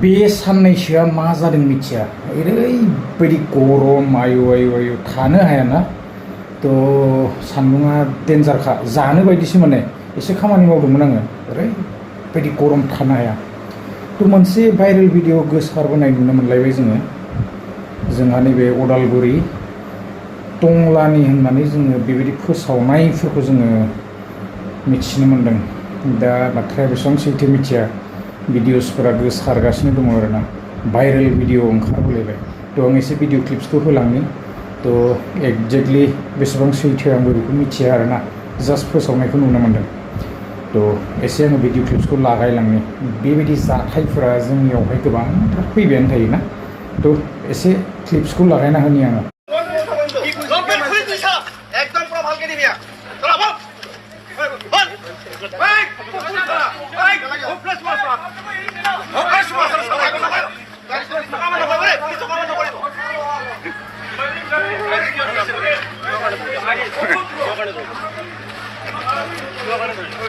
बे साननैसोआ मा जादों मिथिया ओरैबायदि गरम आयु आयु आयु थानो हायाना तो सान्दुङा डेन्जारखा जानो बायदिसो माने एसे खामानि मावदोंमोन आङो ओरैबायदि गरम थानो हाया तो मोनसे भाइरेल भिडिअ गोसारबोनाय नुनो मोनलायबाय जोंहा नैबे अदालगुरि टंलानि होननानै जोङो बेबायदि फोसावनायफोरखौ जोङो मिथिनो मोनदों दा बाथ्राया बेसेबां सैथो मिथिया भिडिअसफोरा गोसारगासिनो दङ आरोना भाइरेल भिडिअ ओंखारबोलायबाय तो आं एसे भिडिअ क्लिप्सखौ होलांनि तो एक्जेक्टलि बेसेबां सैथो आंबो बेखौ मिथिया आरोना जास्ट फोसावनायखौ नुनो मोनदों तो एसे आङो भिडिअ क्लिप्सखौ लागायलांनि बेबायदि जाथायफोरा जोंनियावहाय गोबांथार फैबायानो थायोना तो एसे क्लिप्सखौ लागायना होनि आङो